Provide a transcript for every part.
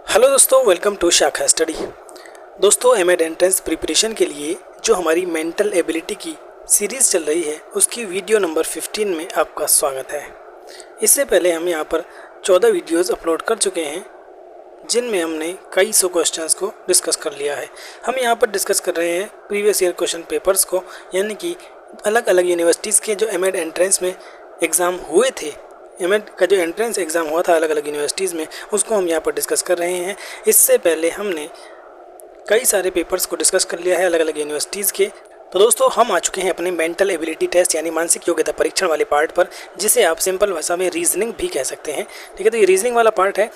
Hello दोस्तों, welcome to शाखा study. दोस्तों, एमएड एंट्रेंस प्रिपरेशन के लिए जो हमारी मेंटल एबिलिटी की सीरीज़ चल रही है उसकी वीडियो नंबर 15 में आपका स्वागत है। इससे पहले हम यहाँ पर 14 वीडियोस अपलोड कर चुके हैं जिनमें हमने कई सौ क्वेश्चंस को डिस्कस कर लिया है। हम यहाँ पर डिस्कस कर रहे हैं प्रीवियस ईयर क्वेश्चन पेपर्स को, यानी कि अलग अलग यूनिवर्सिटीज़ के जो एमएड एंट्रेंस में एग्ज़ाम हुए थे, एमएड का जो एंट्रेंस एग्ज़ाम हुआ था अलग अलग यूनिवर्सिटीज़ में, उसको हम यहाँ पर डिस्कस कर रहे हैं। इससे पहले हमने कई सारे पेपर्स को डिस्कस कर लिया है अलग अलग यूनिवर्सिटीज़ के। तो दोस्तों, हम आ चुके हैं अपने मेंटल एबिलिटी टेस्ट यानी मानसिक योग्यता परीक्षण वाले पार्ट पर, जिसे आप सिंपल भाषा में रीजनिंग भी कह सकते हैं। ठीक है, तो ये रीजनिंग वाला पार्ट है।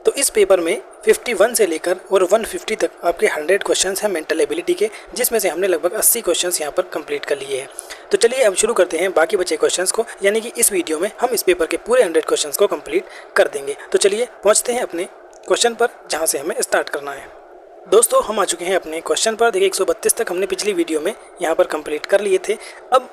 तो इस पेपर में 51 से लेकर और 150 तक आपके 100 क्वेश्चंस हैं मेंटल एबिलिटी के, जिसमें से हमने लगभग 80 क्वेश्चंस यहाँ पर कंप्लीट कर लिए हैं। तो चलिए अब शुरू करते हैं बाकी बचे क्वेश्चंस को, यानी कि इस वीडियो में हम इस पेपर के पूरे 100 क्वेश्चंस को कंप्लीट कर देंगे। तो चलिए पहुँचते हैं अपने क्वेश्चन पर, जहाँ से हमें स्टार्ट करना है। दोस्तों, हम आ चुके हैं अपने क्वेश्चन पर। देखिए, 132 तक हमने पिछली वीडियो में यहाँ पर कंप्लीट कर लिए थे। अब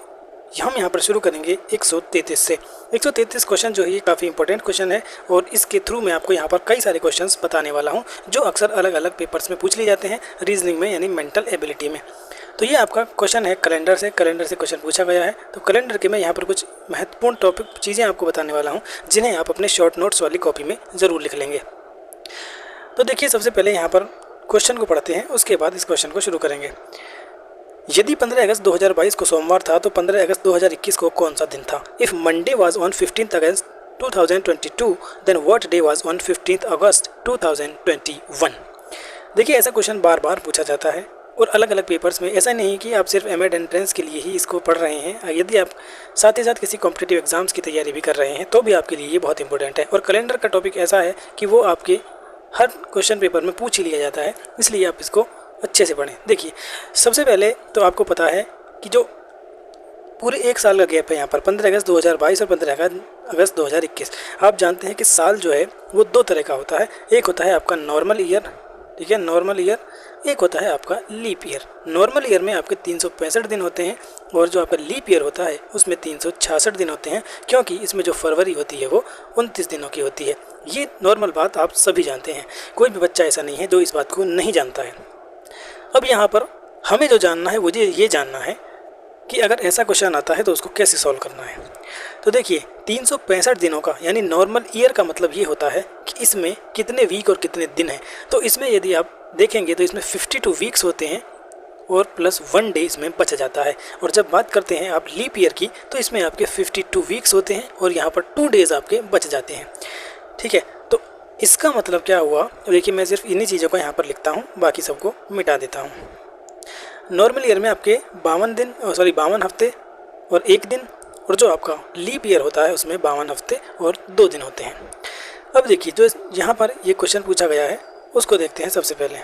हम यहाँ पर शुरू करेंगे 133 से। 133 क्वेश्चन जो है ये काफ़ी इंपॉर्टेंट क्वेश्चन है और इसके थ्रू मैं आपको यहाँ पर कई सारे क्वेश्चंस बताने वाला हूँ जो अक्सर अलग अलग पेपर्स में पूछ लिए जाते हैं रीजनिंग में, यानी मेंटल एबिलिटी में। तो ये आपका क्वेश्चन है कैलेंडर से क्वेश्चन पूछा गया है। तो कैलेंडर के मैं यहाँ पर कुछ महत्वपूर्ण टॉपिक चीज़ें आपको बताने वाला हूँ जिन्हें आप अपने शॉर्ट नोट्स वाली कॉपी में ज़रूर लिख लेंगे। तो देखिए, सबसे पहले यहाँ पर क्वेश्चन को पढ़ते हैं, उसके बाद इस क्वेश्चन को शुरू करेंगे। यदि 15 अगस्त 2022 को सोमवार था तो 15 अगस्त 2021 को कौन सा दिन था? If Monday was on 15th August 2022 then what day was on 15th August 2021? देखिए, ऐसा क्वेश्चन बार बार पूछा जाता है और अलग अलग पेपर्स में। ऐसा नहीं कि आप सिर्फ एमएड एंट्रेंस के लिए ही इसको पढ़ रहे हैं, यदि आप साथ ही साथ किसी कॉम्पिटिटिव एग्जाम्स की तैयारी भी कर रहे हैं तो भी आपके लिए ये बहुत इंपॉर्टेंट है। और कैलेंडर का टॉपिक ऐसा है कि वो आपके हर क्वेश्चन पेपर में पूछ ही लिया जाता है, इसलिए आप इसको अच्छे से पढ़ें। देखिए, सबसे पहले तो आपको पता है कि जो पूरे एक साल का गैप है यहाँ पर 15 अगस्त 2022 और 15 अगस्त 2021, आप जानते हैं कि साल जो है वो दो तरह का होता है। एक होता है आपका नॉर्मल ईयर, ठीक है, नॉर्मल ईयर। एक होता है आपका लीप ईयर। नॉर्मल ईयर में आपके 365 दिन होते हैं और जो आपका लीप ईयर होता है उसमें 366 दिन होते हैं, क्योंकि इसमें जो फरवरी होती है वो 29 दिनों की होती है। ये नॉर्मल बात आप सभी जानते हैं, कोई भी बच्चा ऐसा नहीं है जो इस बात को नहीं जानता है। अब यहाँ पर हमें जो जानना है मुझे ये जानना है कि अगर ऐसा क्वेश्चन आता है तो उसको कैसे सॉल्व करना है। तो देखिए, 365 दिनों का यानी नॉर्मल ईयर का मतलब ये होता है कि इसमें कितने वीक और कितने दिन हैं। तो इसमें यदि आप देखेंगे तो इसमें 52 वीक्स होते हैं और प्लस 1 डे इसमें बच जाता है। और जब बात करते हैं आप लीप ईयर की तो इसमें आपके 52 वीक्स होते हैं और यहाँ पर 2 डेज़ आपके बच जाते हैं। ठीक है, तो इसका मतलब क्या हुआ? देखिए, मैं सिर्फ इन्हीं चीज़ों को यहाँ पर लिखता हूँ, बाकी सबको मिटा देता हूँ। नॉर्मल ईयर में आपके 52 हफ्ते और 1 दिन, और जो आपका लीप ईयर होता है उसमें 52 हफ्ते और 2 दिन होते हैं। अब देखिए, जो यहाँ पर ये क्वेश्चन पूछा गया है उसको देखते हैं। सबसे पहले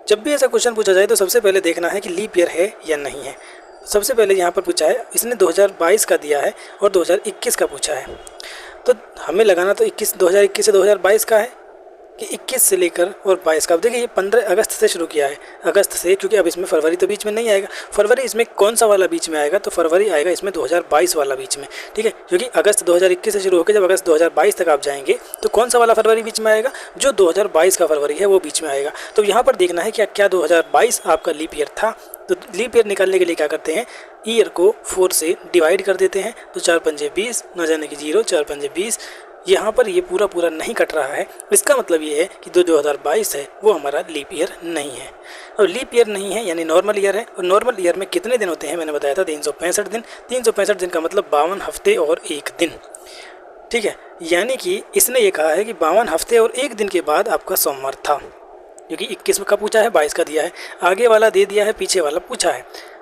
जब भी ऐसा क्वेश्चन पूछा जाए तो सबसे पहले देखना है कि लीप ईयर है या नहीं है। सबसे पहले यहाँ पर पूछा है, इसने 2022 का दिया है और 2021 का पूछा है, तो हमें लगाना तो 2021 से 2022 का है कि 21 से लेकर और 22 का। अब देखिए, ये 15 अगस्त से शुरू किया है, अगस्त से, क्योंकि अब इसमें फरवरी तो बीच में नहीं आएगा। फरवरी इसमें कौन सा वाला बीच में आएगा? तो फरवरी आएगा इसमें 2022 वाला बीच में। ठीक है, क्योंकि अगस्त 2021 से शुरू होकर जब अगस्त 2022 तक आप जाएंगे तो कौन सा वाला फरवरी बीच में आएगा? जो 2022 का फरवरी है वो बीच में आएगा। तो यहाँ पर देखना है कि क्या 2022 आपका लीप ईयर था। तो लीप ईयर निकालने के लिए क्या करते हैं, ईयर को 4 से डिवाइड कर देते हैं। तो 4 पंजे 20, न जाने की 0, 4 पंजे 20। यहाँ पर ये पूरा नहीं कट रहा है, इसका मतलब ये है कि 2022 है वो हमारा लीप ईयर नहीं है। और लीप ईयर नहीं है यानी नॉर्मल ईयर है। और नॉर्मल ईयर में कितने दिन होते हैं? मैंने बताया था 365 दिन। 365 दिन का मतलब 52 हफ्ते और 1 दिन। ठीक है, यानी कि इसने ये कहा है कि 52 हफ्ते और 1 दिन के बाद आपका सोमवार था, क्योंकि 21 का पूछा है, 22 का दिया है, आगे वाला दे दिया है, पीछे वाला पूछा है।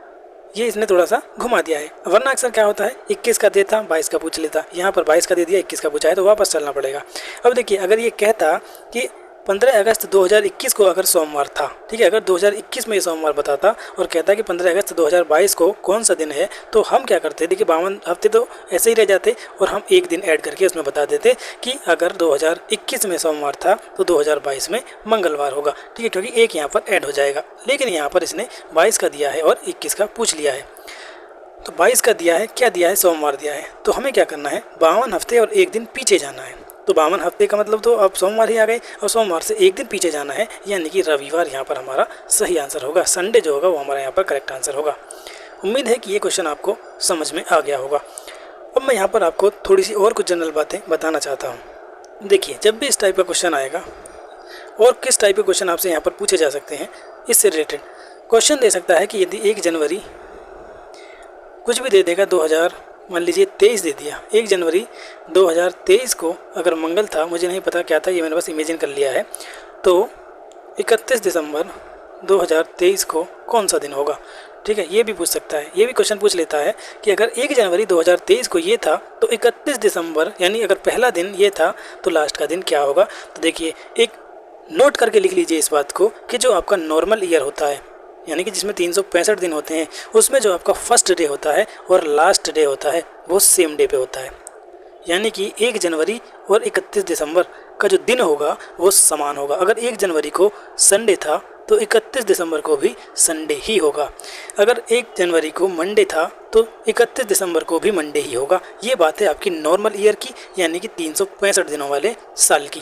ये इसने थोड़ा सा घुमा दिया है, वरना अक्सर क्या होता है 21 का देता 22 का पूछ लेता, यहाँ पर 22 का दे दिया 21 का पूछा है तो वापस चलना पड़ेगा। अब देखिए, अगर ये कहता कि 15 अगस्त 2021 को अगर सोमवार था, ठीक है, अगर 2021 में ये सोमवार बताता और कहता कि 15 अगस्त 2022 को कौन सा दिन है, तो हम क्या करते? देखिए, 52 हफ्ते तो ऐसे ही रह जाते और हम 1 दिन ऐड करके उसमें बता देते कि अगर 2021 में सोमवार था तो 2022 में मंगलवार होगा। ठीक है, क्योंकि एक यहाँ पर ऐड हो जाएगा। लेकिन यहाँ पर इसने 22 का दिया है और 21 का पूछ लिया है। तो 22 का दिया है, क्या दिया है? सोमवार दिया है। तो हमें क्या करना है? 52 हफ्ते और 1 दिन पीछे जाना है। तो 52 हफ्ते का मतलब तो अब सोमवार ही आ गए, और सोमवार से एक दिन पीछे जाना है, यानी कि रविवार यहाँ पर हमारा सही आंसर होगा। संडे जो होगा वो हमारा यहाँ पर करेक्ट आंसर होगा। उम्मीद है कि ये क्वेश्चन आपको समझ में आ गया होगा। अब मैं यहाँ पर आपको थोड़ी सी और कुछ जनरल बातें बताना चाहता हूँ। देखिए, जब भी इस टाइप का क्वेश्चन आएगा, और किस टाइप के क्वेश्चन आपसे यहाँ पर पूछे जा सकते हैं, इससे रिलेटेड क्वेश्चन दे सकता है कि यदि 1 जनवरी कुछ भी दे देगा, 2000 मान लीजिए 23 दे दिया, 1 जनवरी 2023 को अगर मंगल था, मुझे नहीं पता क्या था, ये मैंने बस इमेजिन कर लिया है, तो 31 दिसंबर 2023 को कौन सा दिन होगा। ठीक है, ये भी पूछ सकता है। ये भी क्वेश्चन पूछ लेता है कि अगर 1 जनवरी 2023 को ये था, तो 31 दिसंबर यानी अगर पहला दिन ये था, तो लास्ट का दिन क्या होगा। तो देखिए, एक नोट करके लिख लीजिए इस बात को कि जो आपका नॉर्मल ईयर होता है, यानी कि जिसमें 365 दिन होते हैं, उसमें जो आपका फर्स्ट डे होता है और लास्ट डे होता है वो सेम डे पे होता है। यानी कि 1 जनवरी और 31 दिसंबर का जो दिन होगा वो समान होगा। अगर 1 जनवरी को संडे था तो 31 दिसंबर को भी संडे ही होगा। अगर 1 जनवरी को मंडे था तो 31 दिसंबर को भी मंडे ही होगा। ये बात है आपकी नॉर्मल ईयर की, यानी कि 365 दिनों वाले साल की।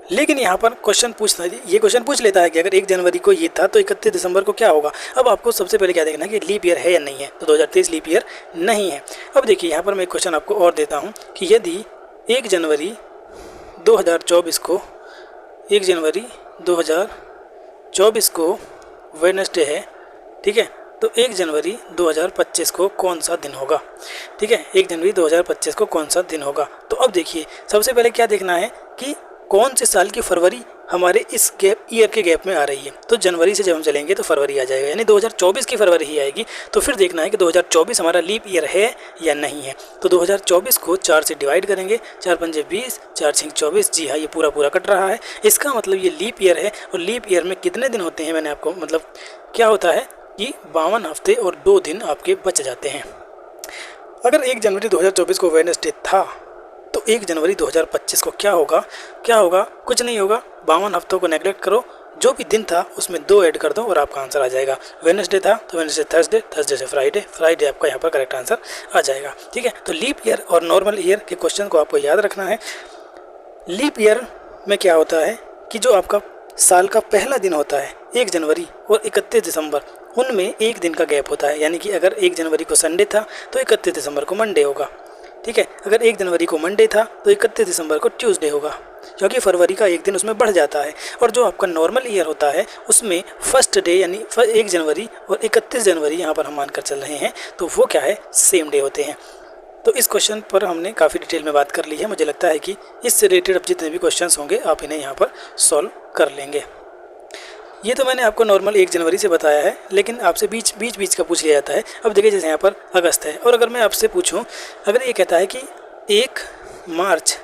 लेकिन यहाँ पर ये क्वेश्चन पूछ लेता है कि अगर 1 जनवरी को ये था तो 31 दिसंबर को क्या होगा। अब आपको सबसे पहले क्या देखना है कि लीप ईयर है या नहीं है। तो 2023 लीप ईयर नहीं है। अब देखिए, यहाँ पर मैं एक क्वेश्चन आपको और देता हूँ कि यदि 1 जनवरी 2024 को 1 जनवरी 2024 को वेडनेसडे है, ठीक है, तो 1 जनवरी 2025 को कौन सा दिन होगा। ठीक है, 1 जनवरी 2025 को कौन सा दिन होगा। तो अब देखिए, सबसे पहले क्या देखना है कि कौन से साल की फरवरी हमारे इस ईयर के गैप में आ रही है। तो जनवरी से जब हम चलेंगे तो फरवरी आ जाएगा, यानी 2024 की फरवरी ही आएगी। तो फिर देखना है कि 2024 हमारा लीप ईयर है या नहीं है। तो 2024 को 4 से डिवाइड करेंगे, 4 पंजे 20, 4 6 24। जी हाँ, ये पूरा कट रहा है। इसका मतलब ये लीप ईयर है। और लीप ईयर में कितने दिन होते हैं, मैंने आपको मतलब क्या होता है कि 52 हफ्ते और 2 दिन आपके बच जाते हैं। अगर 1 जनवरी 2024 को वेडनेसडे था, तो 1 जनवरी 2025 को क्या होगा। कुछ नहीं होगा। 52 हफ्तों को नेगलेक्ट करो, जो भी दिन था उसमें 2 ऐड कर दो और आपका आंसर आ जाएगा। वेडनेसडे था तो वेडनेसडे थर्सडे, थर्सडे से फ्राइडे आपका यहाँ पर करेक्ट आंसर आ जाएगा। ठीक है, तो लीप ईयर और नॉर्मल ईयर के क्वेश्चन को आपको याद रखना है। लीप ईयर में क्या होता है कि जो आपका साल का पहला दिन होता है 1 जनवरी और 31 दिसंबर, उनमें एक दिन का गैप होता है। यानी कि अगर 1 जनवरी को संडे था तो 31 दिसंबर को मंडे होगा। ठीक है, अगर 1 जनवरी को मंडे था तो 31 दिसंबर को ट्यूसडे होगा, क्योंकि फरवरी का एक दिन उसमें बढ़ जाता है। और जो आपका नॉर्मल ईयर होता है उसमें फर्स्ट डे यानी 1 जनवरी और 31 जनवरी यहाँ पर हम मानकर चल रहे हैं, तो वो क्या है, सेम डे होते हैं। तो इस क्वेश्चन पर हमने काफ़ी डिटेल में बात कर ली है। मुझे लगता है कि इससे रिलेटेड अब जितने भी क्वेश्चंस होंगे आप इन्हें यहाँ पर सॉल्व कर लेंगे। ये तो मैंने आपको नॉर्मल 1 जनवरी से बताया है, लेकिन आपसे बीच का पूछ लिया जाता है। अब देखिए, जैसे यहाँ पर अगस्त है, और अगर मैं आपसे पूछूं, अगर ये कहता है कि 1 मार्च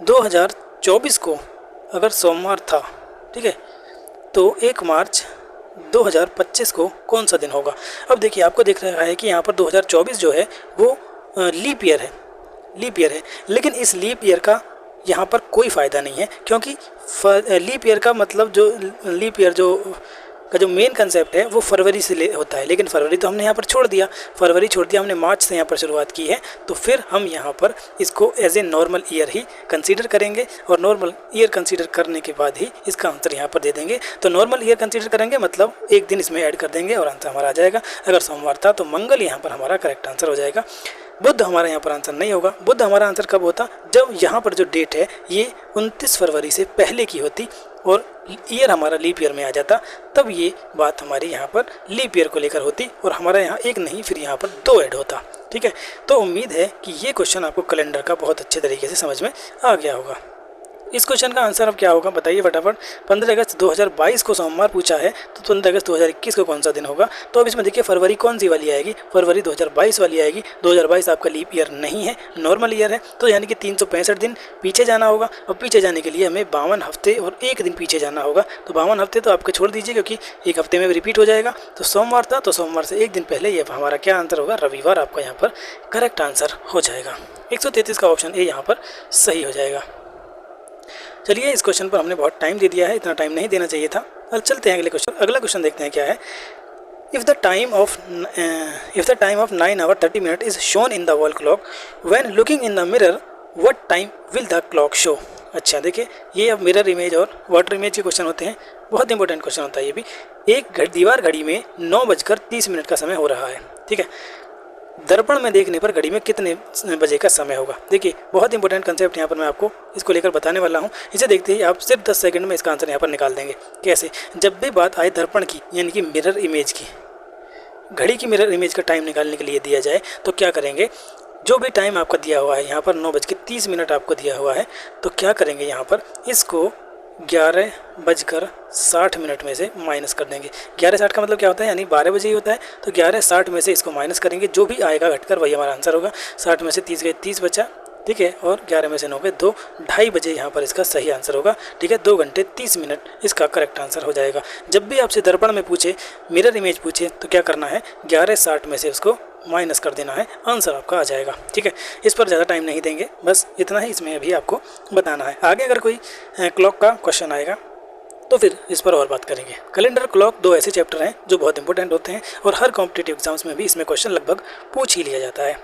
2024 को अगर सोमवार था, ठीक है, तो 1 मार्च 2025 को कौन सा दिन होगा। अब देखिए, आपको दिख रहा है कि यहाँ पर 2024 जो है वो लीप ईयर है, लेकिन इस लीप ईयर का यहाँ पर कोई फ़ायदा नहीं है, क्योंकि लीप ईयर का मतलब लीप ईयर का जो मेन कंसेप्ट है वो फरवरी से होता है। लेकिन फरवरी तो हमने यहाँ पर छोड़ दिया, हमने मार्च से यहाँ पर शुरुआत की है। तो फिर हम यहाँ पर इसको एज ए नॉर्मल ईयर ही कंसीडर करेंगे, और नॉर्मल ईयर कंसीडर करने के बाद ही इसका आंसर यहाँ पर दे देंगे। तो नॉर्मल ईयर कंसीडर करेंगे मतलब एक दिन इसमें ऐड कर देंगे और आंसर हमारा आ जाएगा। अगर सोमवार था तो मंगल यहाँ पर हमारा करेक्ट आंसर हो जाएगा। बुध हमारा यहाँ पर आंसर नहीं होगा। बुध हमारा आंसर कब होता, जब यहाँ पर जो डेट है ये 29 फरवरी से पहले की होती और ईयर हमारा लीप ईयर में आ जाता, तब ये बात हमारी यहाँ पर लीप ईयर को लेकर होती और हमारा यहाँ एक नहीं फिर यहाँ पर 2 ऐड होता। ठीक है, तो उम्मीद है कि ये क्वेश्चन आपको कैलेंडर का बहुत अच्छे तरीके से समझ में आ गया होगा। इस क्वेश्चन का आंसर अब क्या होगा बताइए फटाफट। 15 अगस्त 2022 को सोमवार पूछा है, तो 15 अगस्त 2021 को कौन सा दिन होगा। तो अब इसमें देखिए फरवरी कौन सी वाली आएगी, फरवरी 2022 वाली आएगी। 2022 आपका लीप ईयर नहीं है, नॉर्मल ईयर है, तो यानी कि 365 दिन पीछे जाना होगा। और पीछे जाने के लिए हमें 52 हफ्ते और 1 दिन पीछे जाना होगा। तो 52 हफ्ते तो आपके छोड़ दीजिए, क्योंकि एक हफ्ते में रिपीट हो जाएगा। तो सोमवार था तो सोमवार से एक दिन पहले ये हमारा क्या आंसर होगा, रविवार आपका यहाँ पर करेक्ट आंसर हो जाएगा। 133 का ऑप्शन ए यहाँ पर सही हो जाएगा। चलिए, इस क्वेश्चन पर हमने बहुत टाइम दे दिया है, इतना टाइम नहीं देना चाहिए था। अब चलते हैं अगले क्वेश्चन। अगला क्वेश्चन देखते हैं क्या है। If the time of 9 hours 30 minutes is shown in the wall clock, when looking in the mirror what time will the clock show. अच्छा देखिए, ये अब मिरर इमेज और वाटर इमेज के क्वेश्चन होते हैं, बहुत इंपॉर्टेंट क्वेश्चन होता है ये भी। एक दीवार घड़ी में 9:30 का समय हो रहा है, ठीक है। दर्पण में देखने पर घड़ी में कितने बजे का समय होगा। देखिए बहुत इंपॉर्टेंट कंसेप्ट यहाँ पर मैं आपको इसको लेकर बताने वाला हूँ। इसे देखते ही आप सिर्फ 10 सेकंड में इसका आंसर यहाँ पर निकाल देंगे। कैसे? जब भी बात आए दर्पण की यानी कि मिरर इमेज की, घड़ी की मिरर इमेज का टाइम निकालने के लिए दिया जाए तो क्या करेंगे, जो भी टाइम आपका दिया हुआ है यहाँ पर 9:30 आपको दिया हुआ है, तो क्या करेंगे यहाँ पर इसको 11:60 में से माइनस कर देंगे। 11:60 का मतलब क्या होता है, यानी 12 बजे ही होता है, तो 11:60 में से इसको माइनस करेंगे, जो भी आएगा घटकर वही हमारा आंसर होगा। 60 में से 30 गए 30 बचा, ठीक है, और 11 में से 9 गए 2, 2:30 बजे यहाँ पर इसका सही आंसर होगा, ठीक है। 2 घंटे 30 मिनट इसका करेक्ट आंसर हो जाएगा। जब भी आपसे दर्पण में पूछे, मिरर इमेज पूछे, तो क्या करना है, 11:60 में से उसको माइनस कर देना है, आंसर आपका आ जाएगा, ठीक है। इस पर ज़्यादा टाइम नहीं देंगे, बस इतना ही इसमें अभी आपको बताना है। आगे अगर कोई क्लॉक का क्वेश्चन आएगा तो फिर इस पर और बात करेंगे। कैलेंडर, क्लॉक 2 ऐसे चैप्टर हैं जो बहुत इंपॉर्टेंट होते हैं और हर कॉम्पिटिटिव एग्जाम्स में भी इसमें क्वेश्चन लगभग पूछ ही लिया जाता है।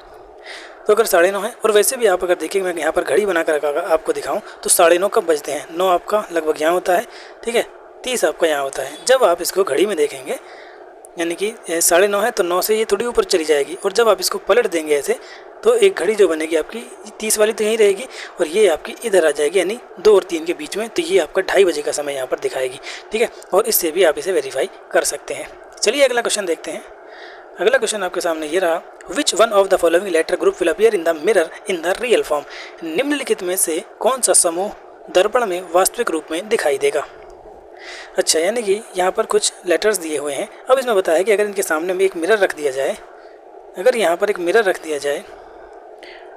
तो अगर 9:30 है, और वैसे भी आप अगर देखिए मैं यहाँ पर घड़ी बनाकर आपको दिखाऊँ तो 9:30 कब बजते हैं, 9 आपका लगभग यहाँ होता है, ठीक है, 30 आपका यहाँ होता है। जब आप इसको घड़ी में देखेंगे यानी कि 9:30 है तो 9 से ये थोड़ी ऊपर चली जाएगी, और जब आप इसको पलट देंगे ऐसे तो एक घड़ी जो बनेगी आपकी 30 वाली तो यहीं रहेगी और ये आपकी इधर आ जाएगी, यानी 2 और 3 के बीच में, तो ये आपका 2:30 बजे का समय यहाँ पर दिखाएगी, ठीक है। और इससे भी आप इसे वेरीफाई कर सकते हैं। चलिए अगला क्वेश्चन देखते हैं। अगला क्वेश्चन आपके सामने ये रहा, which one of the following letter group will appear in the mirror in the real form. निम्नलिखित में से कौन सा समूह दर्पण में वास्तविक रूप में दिखाई देगा। अच्छा, यानी कि यहाँ पर कुछ लेटर्स दिए हुए हैं। अब इसमें बताया है कि अगर इनके सामने में एक मिरर रख दिया जाए, अगर यहाँ पर एक मिरर रख दिया जाए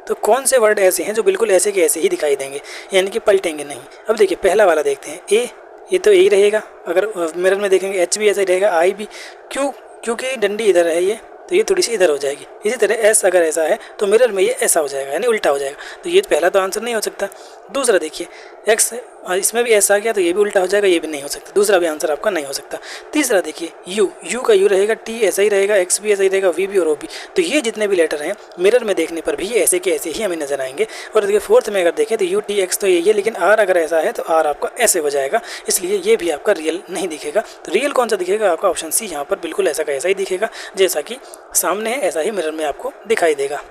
तो कौन से वर्ड ऐसे हैं जो बिल्कुल ऐसे के ऐसे ही दिखाई देंगे, यानी कि पलटेंगे नहीं। अब देखिए पहला वाला देखते हैं, ए, ये तो यही रहेगा, अगर मिरर में देखेंगे एच भी ऐसा ही रहेगा, आई भी, क्योंकि डंडी इधर है ये, तो ये थोड़ी सी इधर हो जाएगी। इसी तरह एस अगर ऐसा है तो मिरर में ये ऐसा हो जाएगा, यानी उल्टा हो जाएगा, तो ये पहला तो आंसर नहीं हो सकता। दूसरा देखिए एक्स, इसमें भी ऐसा आ गया तो ये भी उल्टा हो जाएगा, ये भी नहीं हो सकता, दूसरा भी आंसर आपका नहीं हो सकता। तीसरा देखिए यू का यू रहेगा, टी ऐसा ही रहेगा, एक्स भी ऐसा ही रहेगा, वी भी और ओ भी, तो ये जितने भी लेटर हैं मिरर में देखने पर भी ये ऐसे के ऐसे ही हमें नजर आएंगे। और देखिए फोर्थ में अगर देखें तो यू टी एक्स तो ये, लेकिन आर अगर ऐसा है तो आर आपका ऐसे हो जाएगा, इसलिए ये भी आपका रियल नहीं दिखेगा। तो रियल कौन सा दिखेगा आपका, ऑप्शन सी, यहाँ पर बिल्कुल ऐसा का ऐसा ही दिखेगा, जैसा कि सामने है ऐसा ही मिरर में आपको दिखाई देगा।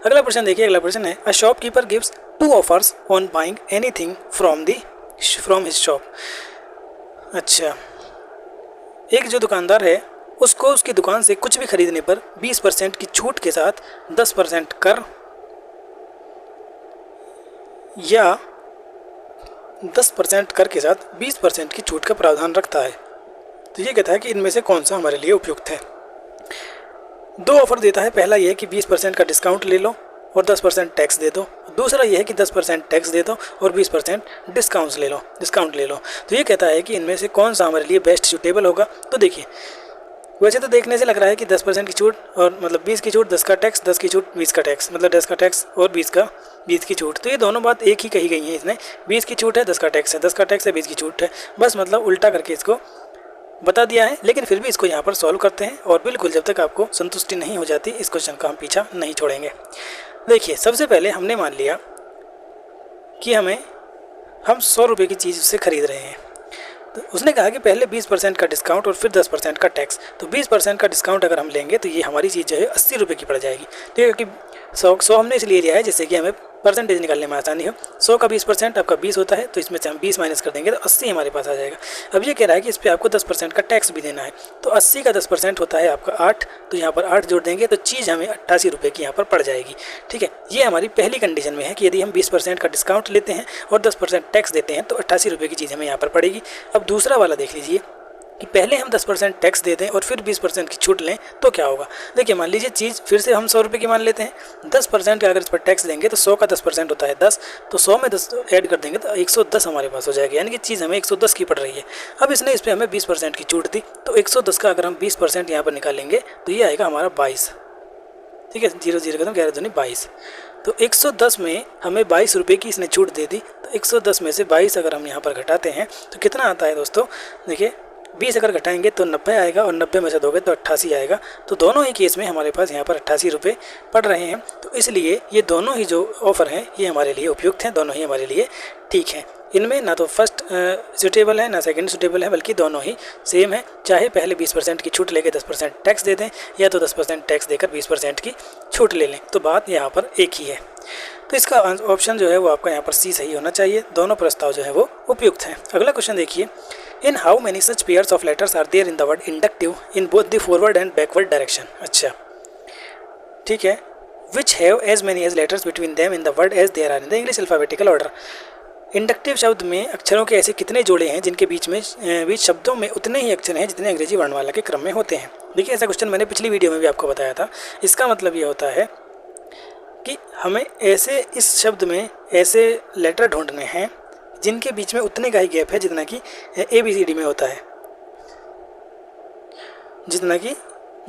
अगला प्रश्न देखिए, अगला प्रश्न है, a shopkeeper gives 2 offers on buying anything from his shop. अच्छा, एक जो दुकानदार है उसको उसकी दुकान से कुछ भी खरीदने पर 20% की छूट के साथ 10% कर या 10% कर के साथ 20% की छूट का प्रावधान रखता है। तो ये कहता है कि इनमें से कौन सा हमारे लिए उपयुक्त है। 2 ऑफर देता है, पहला ये है कि 20% का डिस्काउंट ले लो और 10% टैक्स दे दो। दूसरा ये है कि 10% टैक्स दे दो और 20% डिस्काउंट ले लो। तो ये कहता है कि इनमें से कौन सा हमारे लिए बेस्ट सूटेबल होगा। तो देखिए वैसे तो देखने से लग रहा है कि 10% की छूट और मतलब 20 की छूट 10 का टैक्स, 10 की छूट 20 का टैक्स, मतलब 10 का टैक्स और 20 की छूट, तो ये दोनों बात एक ही कही गई है इसमें। 20 की छूट है, 10 का टैक्स है, 10 का टैक्स है, 20 की छूट है, बस मतलब उल्टा करके इसको बता दिया है। लेकिन फिर भी इसको यहाँ पर सॉल्व करते हैं और बिल्कुल जब तक आपको संतुष्टि नहीं हो जाती इस क्वेश्चन का हम पीछा नहीं छोड़ेंगे। देखिए सबसे पहले हमने मान लिया कि हम 100 रुपये की चीज़ उससे खरीद रहे हैं, तो उसने कहा कि पहले 20% का डिस्काउंट और फिर 10% का टैक्स। तो 20% का डिस्काउंट अगर हम लेंगे तो ये हमारी चीज़ जो है 80 रुपये की पड़ जाएगी, ठीक है, क्योंकि 100 हमने इसलिए लिया है जिससे कि हमें परसेंटेज निकालने में आसानी हो। 100 का 20% आपका 20 होता है, तो इसमें से हम 20 माइनस कर देंगे तो 80 हमारे पास आ जाएगा। अब ये कह रहा है कि इस पर आपको 10% का टैक्स भी देना है, तो 80 का 10% होता है आपका 8, तो यहाँ पर 8 जोड़ देंगे तो चीज़ हमें 88 रुपये की यहाँ पर पड़ जाएगी, ठीक है। ये हमारी पहली कंडीशन में है कि यदि हम 20% का डिस्काउंट लेते हैं और 10% टैक्स देते हैं तो 88 रुपये की चीज़ हमें यहाँ पर पड़ेगी। अब दूसरा वाला देख लीजिए कि पहले हम 10% टैक्स दे दें और फिर 20% की छूट लें तो क्या होगा। देखिए मान लीजिए चीज़ फिर से हम 100 रुपये की मान लेते हैं, 10% का अगर इस पर टैक्स देंगे तो 100 का 10% होता है 10, तो 100 में 10 ऐड कर देंगे तो 110 हमारे पास हो जाएगा, यानी कि चीज़ हमें 110 की पड़ रही है। अब इसने इस पर हमें 20% की छूट दी, तो 110 का अगर हम 20% यहाँ पर निकालेंगे तो ये आएगा हमारा 22, ठीक है, 0 0 का 11 दूनी 22, तो 110 में हमें 22 रुपये की इसने छूट दे दी, तो 110 में से 22 अगर हम यहाँ पर घटाते हैं तो कितना आता है दोस्तों, देखिए 20 अगर घटाएंगे तो 90 आएगा और 90 में से दोगे तो 88 आएगा। तो दोनों ही केस में हमारे पास यहाँ पर 88 रुपये पड़ रहे हैं। तो इसलिए ये दोनों ही जो ऑफ़र हैं ये हमारे लिए उपयुक्त हैं, दोनों ही हमारे लिए ठीक हैं। इनमें ना तो फर्स्ट सूटेबल है ना सेकंड सूटेबल है, बल्कि दोनों ही सेम है। चाहे पहले 20% की छूट लेके 10% टैक्स दे दें या तो 10% टैक्स देकर 20% की छूट ले लें, तो बात यहाँ पर एक ही है। तो इसका ऑप्शन जो है वो आपका यहाँ पर सी सही होना चाहिए। दोनों प्रस्ताव जो है वो उपयुक्त हैं। अगला क्वेश्चन देखिए, in how many such pairs of letters are there in the word inductive in both the forward and backward direction. अच्छा ठीक है, which have as many as letters between them in the word as there are in the English alphabetical order. Inductive शब्द में अक्षरों के ऐसे कितने जोड़े हैं जिनके बीच शब्दों में उतने ही अक्षर हैं जितने अंग्रेजी वर्णमाला के क्रम में होते हैं। देखिए ऐसा क्वेश्चन मैंने पिछली वीडियो में भी आपको बताया था। इसका मतलब ये होता है कि हमें ऐसे इस शब्द में ऐसे लेटर ढूंढने हैं जिनके बीच में उतने का ही गैप है जितना कि ABCD में होता है, जितना कि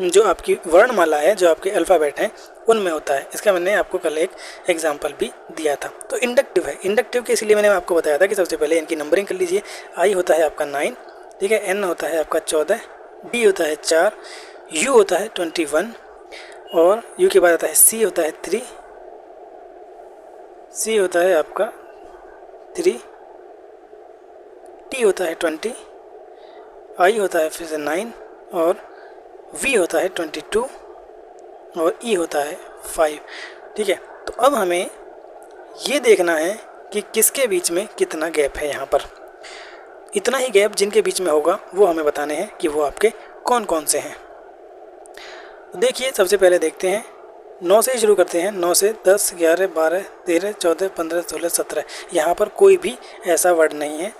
जो आपकी वर्णमाला है, जो आपके अल्फ़ाबेट हैं उनमें होता है। इसका मैंने आपको कल एक एग्जाम्पल भी दिया था। तो इंडक्टिव है, इंडक्टिव के इसलिए मैंने आपको बताया था कि सबसे पहले इनकी नंबरिंग कर लीजिए। I होता है आपका 9, ठीक है, N होता है आपका 14, D होता है 4, U होता है 21 और U के बाद आता है C होता है 3, C होता है आपका 3, T होता है 20, I होता है फिर से 9 और V होता है 22 और E होता है 5। ठीक है, तो अब हमें ये देखना है कि किसके बीच में कितना गैप है। यहाँ पर इतना ही गैप जिनके बीच में होगा वो हमें बताने हैं कि वो आपके कौन कौन से हैं। देखिए सबसे पहले देखते हैं 9 से ही शुरू करते हैं। 9 से 10, 11, 12, 13, 14, 15, 16, 17। यहाँ पर कोई भी ऐसा वर्ड नहीं है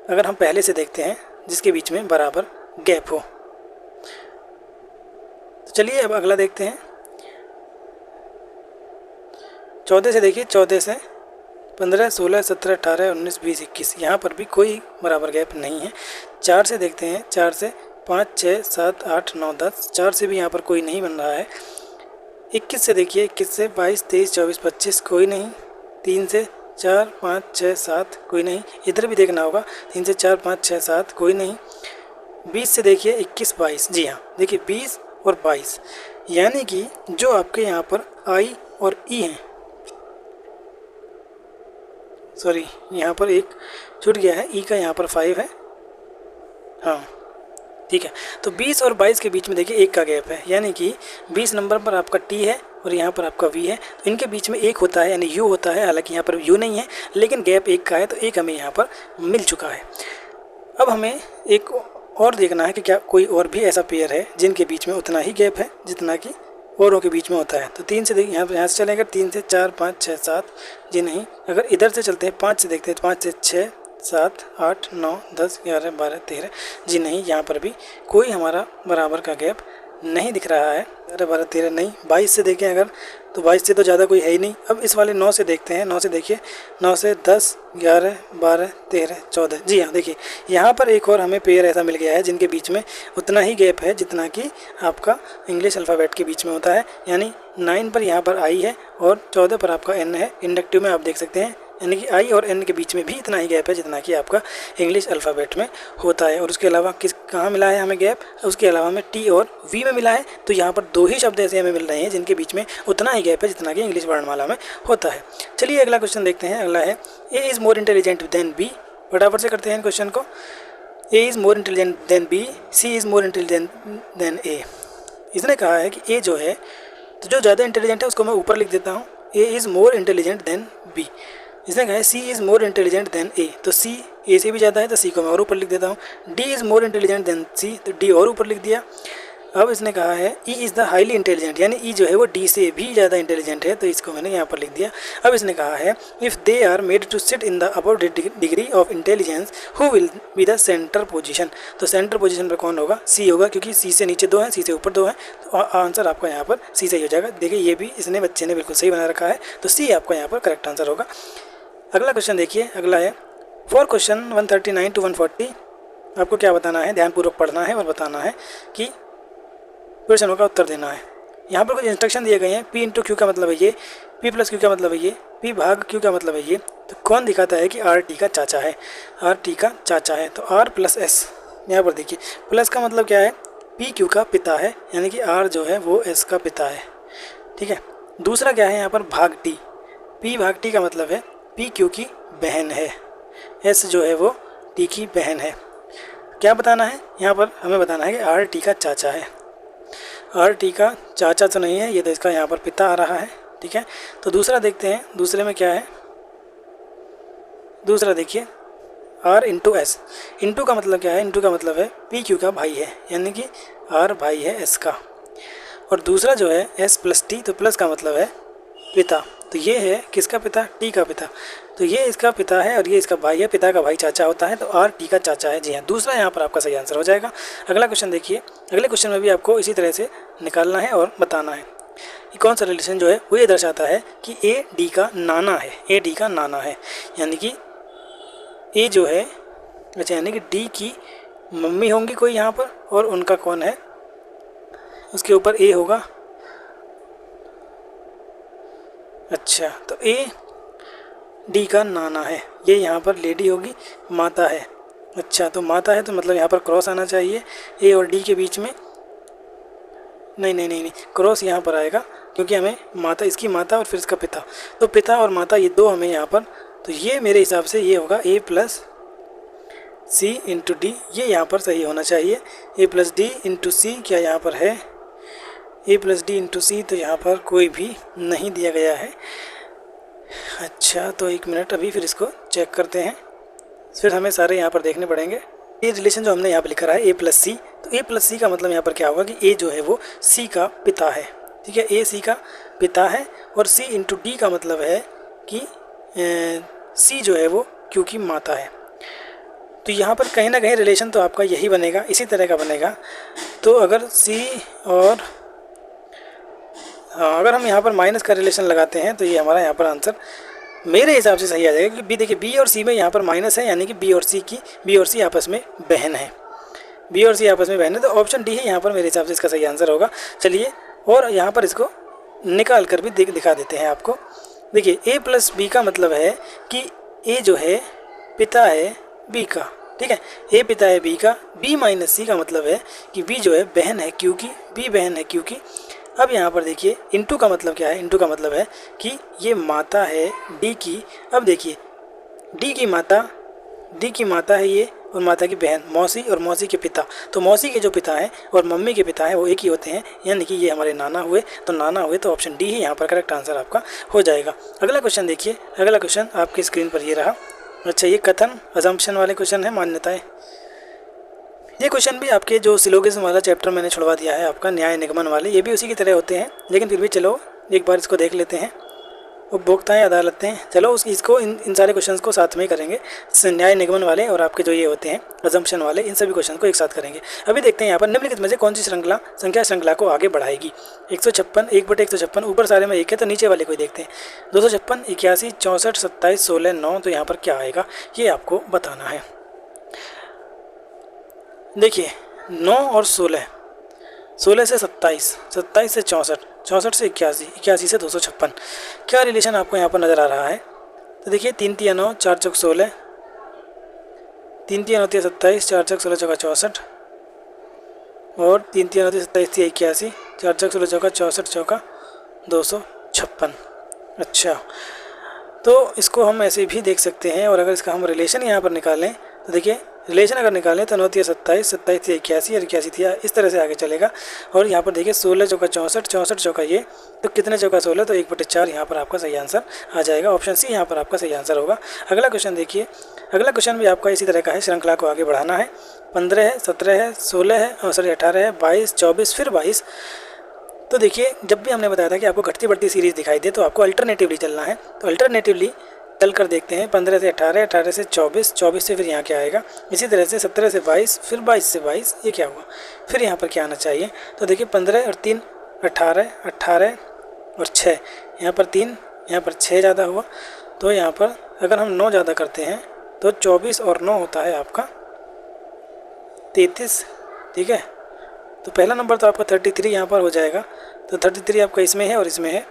अगर हम पहले से देखते हैं जिसके बीच में बराबर गैप हो। तो चलिए अब अगला देखते हैं। 14 से देखिए, 14 से 15, 16, 17, 18, 19, 20, 21। यहाँ पर भी कोई बराबर गैप नहीं है। 4 से देखते हैं, 4 से 5, 6, 7, 8, 9, 10। 4 से भी यहाँ पर कोई नहीं बन रहा है। 21 से देखिए, 21 से 22, 23, 24, 25 कोई नहीं। 3 से 4, 5, 6, 7 कोई नहीं। इधर भी देखना होगा, 3 से 4, 5, 6, 7 कोई नहीं। 20 से देखिए, 21, 22। जी हाँ, देखिए 20 और 22, यानी कि जो आपके यहाँ पर I और E हैं, सॉरी यहाँ पर एक छूट गया है, E का यहाँ पर 5 है। हाँ ठीक है, तो 20 और 22 के बीच में देखिए 1 का गैप है, यानी कि 20 नंबर पर आपका T है और यहाँ पर आपका V है। तो इनके बीच में 1 होता है यानी U होता है। हालांकि यहाँ पर U नहीं है लेकिन गैप 1 का है, तो 1 हमें यहाँ पर मिल चुका है। अब हमें एक और देखना है कि क्या कोई और भी ऐसा पेयर है जिनके बीच में उतना ही गैप है जितना कि औरों के बीच में होता है। तो 3 से देखिए, यहाँ से चलेगा 3 से 4, 5, 6, 7। जी नहीं। अगर इधर से चलते हैं 5 से देखते हैं, 5 से 6, 7, 8, 9, 10, 11, 12, 13। जी नहीं, यहाँ पर भी कोई हमारा बराबर का गैप नहीं दिख रहा है। 11, 12, 13 नहीं। 22 से देखें अगर, तो 22 से तो ज़्यादा कोई है ही नहीं। अब इस वाले 9 से देखते हैं। 9 से देखिए, 9 से 10, 11, 12, 13, 14। जी हाँ, देखिए यहाँ पर एक और हमें पेयर ऐसा मिल गया है जिनके बीच में उतना ही गैप है जितना कि आपका इंग्लिश अल्फ़ाबेट के बीच में होता है। यानी 9 पर यहाँ पर I है और 14 पर आपका N है। इंडक्टिव में आप देख सकते हैं, यानी कि I और N के बीच में भी इतना ही गैप है जितना कि आपका इंग्लिश अल्फ़ाबेट में होता है। और उसके अलावा कहाँ मिला है हमें गैप? उसके अलावा हमें T और V में मिला है। तो यहाँ पर 2 ही शब्द ऐसे हमें मिल रहे हैं जिनके बीच में उतना ही गैप है जितना कि इंग्लिश वर्णमाला में होता है। चलिए अगला क्वेश्चन देखते हैं। अगला है A is more intelligent then B। फटाफट से करते हैं क्वेश्चन को। A is more intelligent then B, C is more intelligent then A। इसने कहा है कि A जो है, तो जो ज़्यादा इंटेलिजेंट है उसको मैं ऊपर लिख देता हूँ। A is more intelligent then B। इसने कहा है C is more intelligent then A, तो C A से भी ज़्यादा है तो C को मैं और ऊपर लिख देता हूँ। D is more intelligent then C, तो D और ऊपर लिख दिया। अब इसने कहा है E is the highly intelligent, यानी E जो है वो D से भी ज़्यादा इंटेलिजेंट है, तो इसको मैंने यहाँ पर लिख दिया। अब इसने कहा है if they are made to sit in the above degree of intelligence who will be the centre position. तो सेंटर पोजीशन पर कौन होगा? C होगा, क्योंकि C से नीचे 2 हैं, C से ऊपर 2 हैं। तो आंसर आपका यहाँ पर C सही हो जाएगा। देखिए ये भी इसने बच्चे ने बिल्कुल सही बना रखा है, तो C आपका यहाँ पर करेक्ट आंसर होगा। अगला क्वेश्चन देखिए। अगला है फॉर क्वेश्चन 139 to 140 आपको क्या बताना है? ध्यानपूर्वक पढ़ना है और बताना है कि क्वेश्चनों का उत्तर देना है। यहाँ पर कुछ इंस्ट्रक्शन दिए गए हैं। P इंटू Q का मतलब है ये, P प्लस Q का मतलब है ये, P भाग Q का मतलब है ये। तो कौन दिखाता है कि R T का चाचा है? R T का चाचा है। तो R प्लस S यहाँ पर देखिए प्लस का मतलब क्या है, पी क्यू का पिता है, यानी कि आर जो है वो एस का पिता है। ठीक है, दूसरा क्या है यहाँ पर भाग टी, पी भाग टी का मतलब है पी क्यू की बहन है, एस जो है वो टी की बहन है। क्या बताना है यहाँ पर, हमें बताना है कि आर टी का चाचा है। आर टी का चाचा तो नहीं है, ये तो इसका यहाँ पर पिता आ रहा है। ठीक है, तो दूसरा देखते हैं, दूसरे में क्या है, दूसरा देखिए आर इंटू एस, इंटू का मतलब क्या है, इंटू का मतलब है पी क्यू का भाई है, यानी कि आर भाई है एस का। और दूसरा जो है एस प्लस टी, तो प्लस का मतलब है पिता, तो ये है किसका पिता, टी का पिता, तो ये इसका पिता है और ये इसका भाई है, पिता का भाई चाचा होता है, तो आर टी का चाचा है। जी हाँ, दूसरा यहाँ पर आपका सही आंसर हो जाएगा। अगला क्वेश्चन देखिए, अगले क्वेश्चन में भी आपको इसी तरह से निकालना है और बताना है कि कौन सा रिलेशन जो है वो ये दर्शाता है कि ए डी का नाना है, ए डी का नाना है, यानी कि ए जो है, अच्छा यानी कि डी की मम्मी होंगी कोई यहाँ पर, और उनका कौन है, उसके ऊपर ए होगा। अच्छा, तो ए डी का नाना है, ये यहाँ पर लेडी होगी, माता है। अच्छा, तो माता है तो मतलब यहाँ पर क्रॉस आना चाहिए ए और डी के बीच में, नहीं नहीं नहीं नहीं, क्रॉस यहाँ पर आएगा क्योंकि हमें माता, इसकी माता और फिर इसका पिता, तो पिता और माता ये दो हमें यहाँ पर, तो ये मेरे हिसाब से ये होगा ए प्लस सी इंटू डी, ये यहाँ पर सही होना चाहिए। ए प्लस डी इंटू सी क्या यहाँ पर है, ए प्लस डी इंटू सी, तो यहाँ पर कोई भी नहीं दिया गया है। अच्छा, तो एक मिनट, अभी फिर इसको चेक करते हैं, फिर हमें सारे यहाँ पर देखने पड़ेंगे। ये रिलेशन जो हमने यहाँ पर लिखा रहा है ए प्लस सी, तो ए प्लस सी का मतलब यहाँ पर क्या होगा कि ए जो है वो सी का पिता है। ठीक है, ए सी का पिता है, और सी इंटू डी का मतलब है कि सी जो है वो क्यू की माता है। तो यहाँ पर कहीं ना कहीं रिलेशन तो आपका यही बनेगा, इसी तरह का बनेगा। तो अगर सी और हाँ, अगर हम यहाँ पर माइनस का रिलेशन लगाते हैं तो ये हमारा यहाँ पर आंसर मेरे हिसाब से सही आ जाएगा, क्योंकि बी देखिए बी और सी में यहाँ पर माइनस है, यानी कि बी और सी आपस में बहन है, बी और सी आपस में बहन है, तो ऑप्शन डी है यहाँ पर मेरे हिसाब से इसका सही आंसर होगा। चलिए, और यहाँ पर इसको निकाल कर भी दिखा देते हैं आपको। देखिए ए प्लस बी का मतलब है कि ए जो है पिता है बी का। ठीक है, ए पिता है बी का, बी माइनस सी का मतलब है कि बी जो है बहन है क्यू की, बी बहन है क्यू की। अब यहाँ पर देखिए इंटू का मतलब क्या है, इंटू का मतलब है कि ये माता है डी की। अब देखिए डी की माता है ये, और माता की बहन मौसी, और मौसी के पिता, तो मौसी के जो पिता हैं और मम्मी के पिता हैं वो एक ही होते हैं, यानी कि ये हमारे नाना हुए, तो नाना हुए, तो ऑप्शन डी ही यहाँ पर करेक्ट आंसर आपका हो जाएगा। अगला क्वेश्चन देखिए, अगला क्वेश्चन आपकी स्क्रीन पर ये रहा। अच्छा, ये कथन अजम्पशन वाले क्वेश्चन है, मान्यताएं। ये क्वेश्चन भी आपके जो सिलोगिज्म वाला चैप्टर मैंने छुड़वा दिया है आपका, न्याय निगमन वाले, ये भी उसी की तरह होते हैं, लेकिन फिर भी चलो एक बार इसको देख लेते हैं। उपभोक्ताएं अदालतें, चलो इसको इन सारे क्वेश्चंस को साथ में ही करेंगे, न्याय निगमन वाले और आपके जो ये होते हैं अजम्पशन वाले, इन सभी क्वेश्चन को एक साथ करेंगे। अभी देखते हैं यहाँ पर निम्नलिखित में से कौन सी संख्या श्रृंखला को आगे बढ़ाएगी। 156, 1/156, ऊपर सारे में एक है, तो नीचे वाले को देखते हैं। 256, 81, 64, 27, 16, 9, तो यहाँ पर क्या आएगा ये आपको बताना है। देखिए 9 और 16, 16 से 27, 27 से 64, 64 से 81, 81 से 256, क्या रिलेशन आपको यहाँ पर नज़र आ रहा है। तो देखिए 3 3 9, 4 चौक 16, 3 3 9 27, 4 चौक 16 चौका 64, और 3 3 9 27 81, 4 चौक 16 चौका 64 चौका 256। अच्छा, तो इसको हम ऐसे भी देख सकते हैं, और अगर इसका हम रिलेशन यहाँ पर निकालें तो देखिए रिलेशन अगर निकालें तो 9 3 27, 27 3 81 और 81 थी, इस तरह से आगे चलेगा। और यहाँ पर देखिए 16 चौका 64, 64 चौका ये, तो कितने चौका 16, तो 1/4 यहाँ पर आपका सही आंसर आ जाएगा। ऑप्शन सी यहाँ पर आपका सही आंसर होगा। अगला क्वेश्चन देखिए, अगला क्वेश्चन भी आपका इसी तरह का है, श्रृंखला को आगे बढ़ाना है। 15 है, 17 है, 16 है, और सॉरी 18 है, 22, 24, फिर 22। तो देखिए जब भी हमने बताया था कि आपको घटती बढ़ती सीरीज़ दिखाई दे तो आपको अल्टरनेटिवली चलना है, तो अल्टरनेटिवली चल कर देखते हैं। 15 से 18, 18 से 24, 24 से फिर यहाँ क्या आएगा, इसी तरह से 17 से 22, फिर 22 से 22, ये क्या हुआ, फिर यहाँ पर क्या आना चाहिए। तो देखिए 15 और 3 18, 18 और 6, यहाँ पर 3, यहाँ पर 6 ज़्यादा हुआ, तो यहाँ पर अगर हम 9 ज़्यादा करते हैं तो 24 और 9 होता है आपका 33। ठीक है, तो पहला नंबर तो आपका 33 यहाँ पर हो जाएगा, तो 33 आपका इसमें है और इसमें है।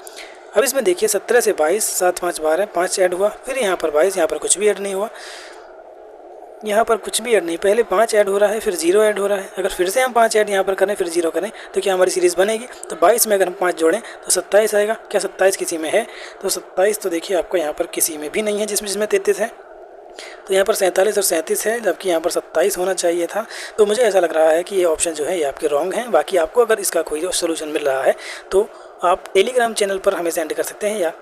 अब इसमें देखिए 17 से 22, 7 5 12, 5 ऐड हुआ, फिर यहाँ पर 22, यहाँ पर कुछ भी ऐड नहीं हुआ। यहाँ पर कुछ भी ऐड नहीं, पहले 5 ऐड हो रहा है फिर 0 ऐड हो रहा है। अगर फिर से हम 5 ऐड यहाँ पर करें फिर 0 करें तो क्या हमारी सीरीज़ बनेगी? तो 22 में अगर हम 5 जोड़ें तो 27 आएगा। क्या 27 किसी में है? तो 27 तो देखिए आपको यहाँ पर किसी में भी नहीं है, जिसमें 33 है। तो यहाँ पर 47 और 37 है, जबकि यहाँ पर 27 होना चाहिए था। तो मुझे ऐसा लग रहा है कि ये ऑप्शन जो है ये आपके रॉन्ग हैं। बाकी आपको अगर इसका कोई सोल्यूशन मिल रहा है तो आप टेलीग्राम चैनल पर हमें सेंड कर सकते हैं या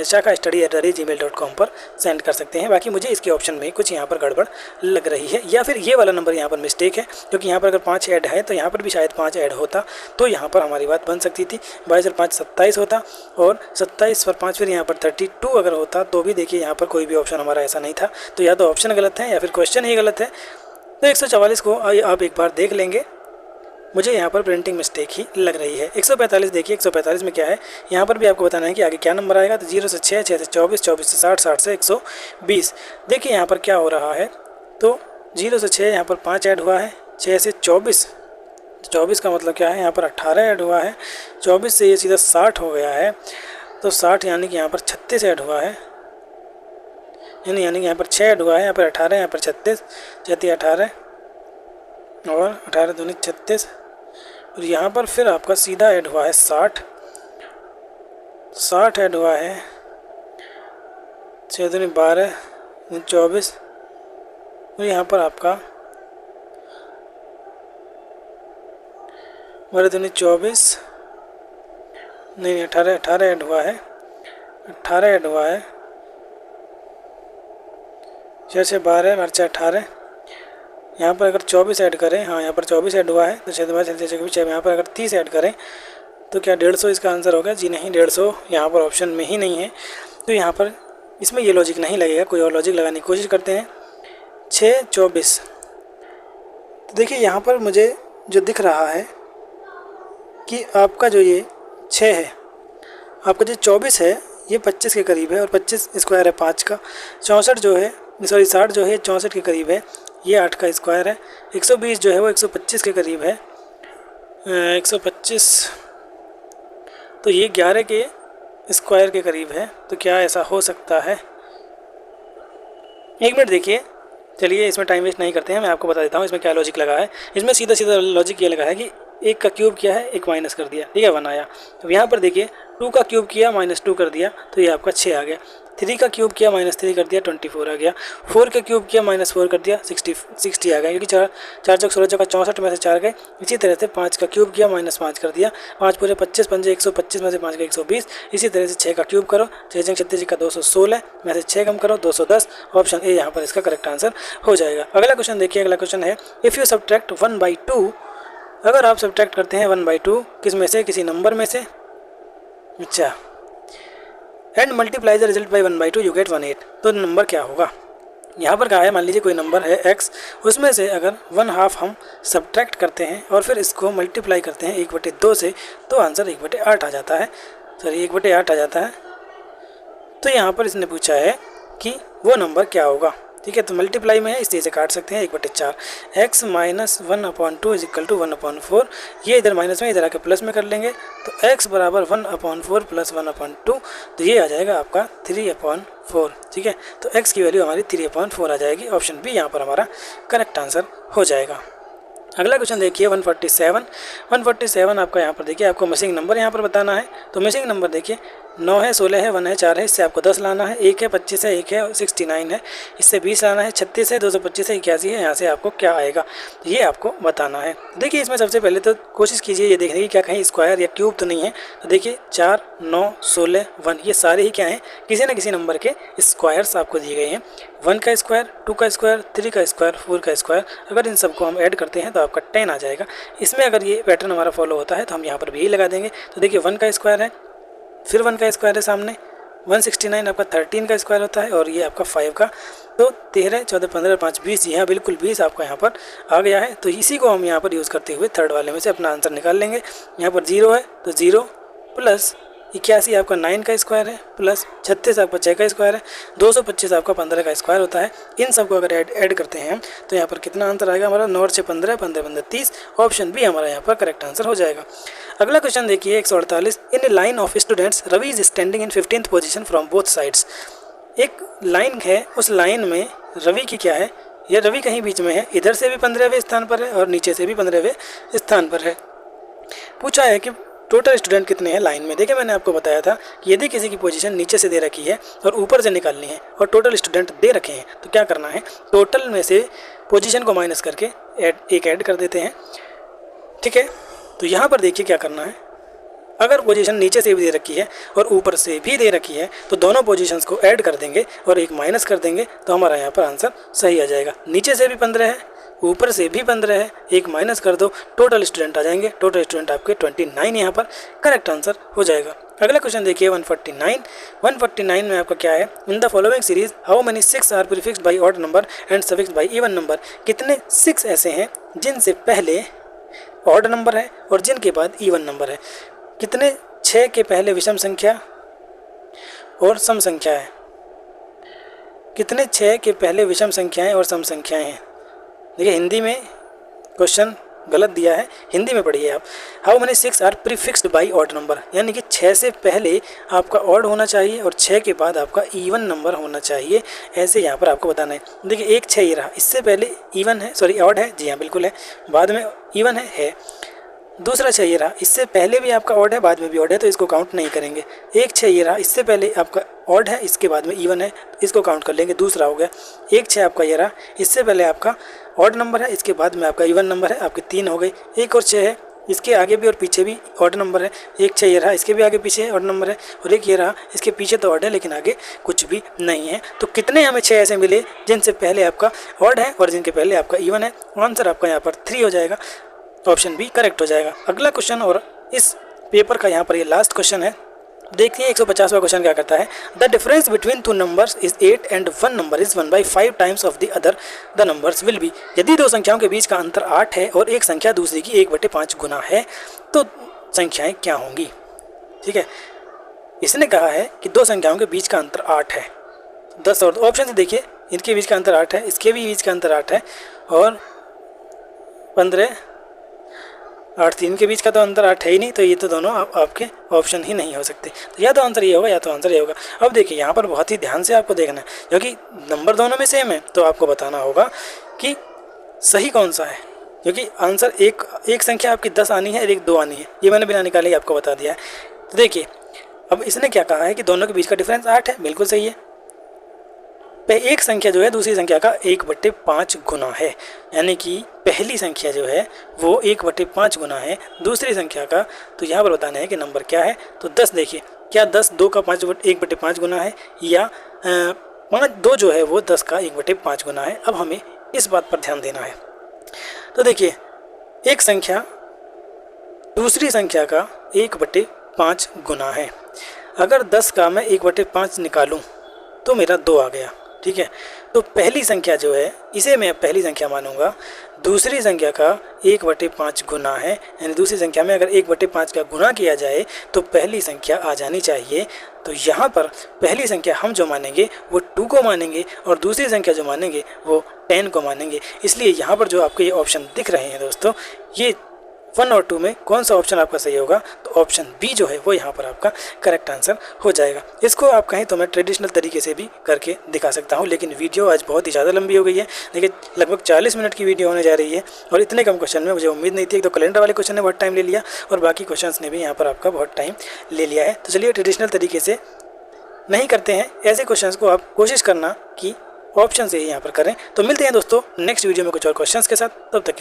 shakastudy@gmail.com पर सेंड कर सकते हैं। बाकी मुझे इसके ऑप्शन में कुछ यहाँ पर गड़बड़ लग रही है, या फिर ये वाला नंबर यहाँ पर मिस्टेक है, क्योंकि यहाँ पर अगर 5 ऐड है तो यहाँ पर भी शायद 5 ऐड होता तो यहाँ पर हमारी बात बन सकती थी। 22 और 5 27 होता, और 27 और 5 फिर यहाँ पर 32 अगर होता तो भी देखिए यहाँ पर कोई भी ऑप्शन हमारा ऐसा नहीं था। तो या तो ऑप्शन गलत है या फिर क्वेश्चन ही गलत है। तो 144 को आप एक बार देख लेंगे, मुझे यहाँ पर प्रिंटिंग मिस्टेक ही लग रही है। 145 देखिए, 145 में क्या है, यहाँ पर भी आपको बताना है कि आगे क्या नंबर आएगा। तो 0 से 6, 6 से 24, 24 से 60, 60 से 120। देखिए यहाँ पर क्या हो रहा है, तो 0 से 6 यहाँ पर 5 ऐड हुआ है, 6 से 24, 24 का मतलब क्या है, यहाँ पर 18 ऐड हुआ है, 24 से ये सीधा 60 हो गया है। तो 60 यानी कि यहाँ पर 36 ऐड हुआ है, यानी कि यहाँ पर 6 ऐड हुआ है, यहाँ पर 18, यहाँ पर 36, 18 और 18 दूनी 36, और यहाँ पर फिर आपका सीधा ऐड हुआ है 60 ऐड हुआ है, 6 दूनी 12, 24, और यहाँ पर आपका 12 दूनी 24, नहीं 18 ऐड हुआ है, 18 ऐड हुआ है, 6 से 12, 12 से 18, यहाँ पर अगर 24 ऐड करें, हाँ यहाँ पर 24 ऐड हुआ है, तो 6 यहाँ पर अगर 30 ऐड करें तो क्या 150 इसका आंसर होगा? जी नहीं, 150 यहाँ पर ऑप्शन में ही नहीं है। तो यहाँ पर इसमें ये लॉजिक नहीं लगेगा, कोई और लॉजिक लगाने की कोशिश करते हैं। 6, 24, तो देखिए यहाँ पर मुझे जो दिख रहा है कि आपका जो ये 6 है, आपका जो 24 है ये 25 के करीब है, और 25 स्क्वायर है 5 का। 64 जो है, सॉरी 60 जो है 64 के करीब है, ये 8 का स्क्वायर है। 120 जो है वो 125 के करीब है, 125, तो ये 11 के स्क्वायर के करीब है। तो क्या ऐसा हो सकता है? एक मिनट देखिए, चलिए इसमें टाइम वेस्ट नहीं करते हैं, मैं आपको बता देता हूँ इसमें क्या लॉजिक लगा है। इसमें सीधा सीधा लॉजिक ये लगा है कि 1 का क्यूब किया है, 1 माइनस कर दिया, ठीक है 1 आया। तो यहाँ पर देखिए 2 का क्यूब किया -2 कर दिया, तो ये आपका 6 आ गया। 3 का क्यूब किया -3 कर दिया, 24 आ गया। 4 का क्यूब किया -4 कर दिया, 60 आ गया, क्योंकि 4 चौक 16 चौका 64 में से 4 गए। इसी तरह से 5 का क्यूब किया -5 कर दिया, 5 पूरे 25, 5 125 में से 5 का 120। इसी तरह से 6 का क्यूब करो, 6 36 का 216 में से 6 कम करो 210। ऑप्शन ए यहाँ पर इसका करेक्ट आंसर हो जाएगा। अगला क्वेश्चन देखिए, अगला क्वेश्चन है इफ़ यू सब्ट्रैक्ट 1/2, अगर आप सब्ट्रैक्ट करते हैं 1/2 किस में से, किसी नंबर में से, अच्छा, and multiply the result by 1/2 you get 1/8, तो नंबर क्या होगा? यहाँ पर कहा है, मान लीजिए कोई नंबर है x, उसमें से अगर 1/2 हम सब्ट्रैक्ट करते हैं और फिर इसको मल्टीप्लाई करते हैं 1/2 से, तो आंसर 1/8 आ जाता है, सॉरी 1/8 आ जाता है। तो यहाँ पर इसने पूछा है कि वो नंबर क्या होगा, ठीक है। तो मल्टीप्लाई में है इसलिए इसे काट सकते हैं, 1/4, x - 1/2 = 1/4, ये इधर माइनस में इधर आके प्लस में कर लेंगे, तो x बराबर 1/4 + 1/2, तो ये आ जाएगा आपका 3/4, ठीक है। तो x की वैल्यू हमारी 3/4 आ जाएगी। ऑप्शन बी यहाँ पर हमारा करेक्ट आंसर हो जाएगा। अगला क्वेश्चन देखिए 147 आपका यहाँ पर देखिए, आपको मिसिंग नंबर यहाँ पर बताना है। तो मिसिंग नंबर देखिए 9 है, 16 है, 1 है, 4 है, इससे आपको 10 लाना है। 1 है, 25 है, 1 है, 69 है, इससे 20 लाना है। 36 है, 225 है, 81 है, यहाँ से आपको क्या आएगा ये आपको बताना है। देखिए इसमें सबसे पहले तो कोशिश कीजिए ये देखने की क्या कहीं स्क्वायर या क्यूब तो नहीं है। तो देखिए 4, 9, 16, 1 ये सारे ही क्या हैं, किसी न किसी नंबर के स्क्वायर्स आपको दिए गए हैं। 1 का स्क्वायर, 2 का स्क्वायर, 3 का स्क्वायर, 4 का स्क्वायर, अगर इन सबको हम ऐड करते हैं तो आपका 10 आ जाएगा। इसमें अगर ये पैटर्न हमारा फॉलो होता है तो हम यहाँ पर भी यही लगा देंगे। तो देखिए 1 का स्क्वायर है, फिर 1 का स्क्वायर है सामने, 169 आपका 13 का स्क्वायर होता है, और ये आपका 5 का, तो 13, 14, 15, 5, 20, जी हाँ बिल्कुल 20 आपका यहाँ पर आ गया है। तो इसी को हम यहाँ पर यूज़ करते हुए थर्ड वाले में से अपना आंसर निकाल लेंगे। यहाँ पर 0 है तो 0 प्लस 81 आपका 9 का स्क्वायर है, प्लस 36 आपका 6 का स्क्वायर है, 225 आपका 15 का स्क्वायर होता है। इन सबको अगर ऐड करते हैं तो यहाँ पर कितना आंसर आएगा हमारा, 9 से 15, 15, 15, 30। ऑप्शन बी हमारा यहाँ पर करेक्ट आंसर हो जाएगा। अगला क्वेश्चन देखिए 148, in a line of students Ravi is standing in 15th position from both sides. एक लाइन है, उस लाइन में रवि की क्या है, ये रवि कहीं बीच में है, इधर से भी 15वें स्थान पर है और नीचे से भी 15वें स्थान पर है। पूछा है कि टोटल स्टूडेंट कितने हैं लाइन में। देखिए मैंने आपको बताया था कि यदि किसी की पोजीशन नीचे से दे रखी है और ऊपर से निकालनी है और टोटल स्टूडेंट दे रखे हैं तो क्या करना है, टोटल में से पोजीशन को माइनस करके एक ऐड कर देते हैं। ठीक है, तो यहाँ पर देखिए क्या करना है, अगर पोजीशन नीचे से भी दे रखी है और ऊपर से भी दे रखी है तो दोनों पोजीशंस को ऐड कर देंगे और एक माइनस कर देंगे तो हमारा यहाँ पर आंसर सही आ जाएगा। नीचे से भी 15 है, ऊपर से भी 15 है, एक माइनस कर दो, टोटल स्टूडेंट आ जाएंगे। टोटल स्टूडेंट आपके 29 यहाँ पर करेक्ट आंसर हो जाएगा। अगला क्वेश्चन देखिए 149 में आपका क्या है, in the following series how many 6 are prefixed by odd number and suffixed by even number. कितने 6 ऐसे हैं जिनसे पहले ऑड नंबर है और जिनके बाद इवन नंबर है। कितने 6 के पहले विषम संख्या और सम संख्या है। कितने 6 के पहले विषम संख्याएं और सम संख्याएं हैं। देखिए हिंदी में क्वेश्चन गलत दिया है, हिंदी में पढ़िए आप। How many 6 are prefixed by odd number, यानी कि 6 से पहले आपका ऑड होना चाहिए और 6 के बाद आपका इवन नंबर होना चाहिए, ऐसे यहाँ पर आपको बताना है। देखिए एक 6 ये रहा, इससे पहले इवन है, सॉरी ऑड है, जी हाँ बिल्कुल है, बाद में इवन है। दूसरा 6 ये रहा, इससे पहले भी आपका ऑड है, बाद में भी ऑड है, तो इसको काउंट नहीं करेंगे। एक 6 ये रहा, इससे पहले आपका ऑड है, इसके बाद में इवन है, तो इसको काउंट कर लेंगे, दूसरा हो गया। एक 6 आपका ये रहा, इससे पहले आपका ऑड नंबर है, इसके बाद में आपका इवन नंबर है, आपके 3 हो गए। एक और 6 है, इसके आगे भी और पीछे भी ऑड नंबर है। एक 6 ये रहा, इसके भी आगे पीछे ऑड नंबर है, और एक ये रहा, इसके पीछे तो ऑड है लेकिन आगे कुछ भी नहीं है। तो कितने हमें 6 ऐसे मिले जिनसे पहले आपका ऑड है और जिनके पहले आपका इवन है। आंसर आपका यहाँ पर 3 हो जाएगा, ऑप्शन बी करेक्ट हो जाएगा। अगला क्वेश्चन और इस पेपर का यहाँ पर ये लास्ट क्वेश्चन है। देखिए 150वां क्वेश्चन क्या करता है, the difference between 2 numbers is 8 and 1 number is 1/5 times of the other, the numbers will be. यदि 2 संख्याओं के बीच का अंतर 8 है और एक संख्या दूसरी की 1/5 गुना है तो संख्याएं क्या होंगी। ठीक है, इसने कहा है कि 2 संख्याओं के बीच का अंतर 8 है। 10 और ऑप्शन से देखिए, इनके बीच का अंतर 8 है, इसके भी बीच का अंतर 8 है और 15 8 3 के बीच का तो अंतर 8 है ही नहीं, तो ये तो दोनों आपके ऑप्शन ही नहीं हो सकते। तो या तो आंसर ये होगा या तो आंसर ये होगा। अब देखिए यहाँ पर बहुत ही ध्यान से आपको देखना है, क्योंकि नंबर दोनों में सेम है तो आपको बताना होगा कि सही कौन सा है, क्योंकि आंसर एक संख्या आपकी 10 आनी है और एक 2 आनी है, ये मैंने बिना निकाले ही आपको बता दिया है। तो देखिए अब इसने क्या कहा है कि दोनों के बीच का डिफरेंस 8 है, बिल्कुल सही है। एक संख्या जो है दूसरी संख्या का 1/5 गुना है, यानी कि पहली संख्या जो है वो 1/5 गुना है दूसरी संख्या का। तो यहाँ पर बताना है कि नंबर क्या है। तो 10 देखिए, क्या 10 2 का 1/5 गुना है या 2 जो है वो 10 का 1/5 गुना है। अब हमें इस बात पर ध्यान देना है। तो देखिए एक संख्या दूसरी संख्या का 1/5 गुना है। अगर 10 का मैं 1/5 निकालूं तो मेरा 2 आ गया। ठीक है, तो पहली संख्या जो है इसे मैं पहली संख्या मानूंगा, दूसरी संख्या का 1/5 गुना है, यानी दूसरी संख्या में अगर 1/5 का गुना किया जाए तो पहली संख्या आ जानी चाहिए। तो यहाँ पर पहली संख्या हम जो मानेंगे वो 2 को मानेंगे और दूसरी संख्या जो मानेंगे वो 10 को मानेंगे। इसलिए यहाँ पर जो आपको ये ऑप्शन दिख रहे हैं दोस्तों, ये 1 और 2 में कौन सा ऑप्शन आपका सही होगा, तो ऑप्शन बी जो है वो यहाँ पर आपका करेक्ट आंसर हो जाएगा। इसको आप कहें तो मैं ट्रेडिशनल तरीके से भी करके दिखा सकता हूँ, लेकिन वीडियो आज बहुत ही ज़्यादा लंबी हो गई है। देखिए लगभग 40 मिनट की वीडियो होने जा रही है और इतने कम क्वेश्चन में मुझे उम्मीद नहीं थी। एक तो कैलेंडर वाले क्वेश्चन ने बहुत टाइम ले लिया और बाकी क्वेश्चन ने भी यहाँ पर आपका बहुत टाइम ले लिया है। तो चलिए ट्रेडिशनल तरीके से नहीं करते हैं, ऐसे क्वेश्चन को आप कोशिश करना कि ऑप्शन से ही यहाँ पर करें। तो मिलते हैं दोस्तों नेक्स्ट वीडियो में कुछ और क्वेश्चंस के साथ, तब तक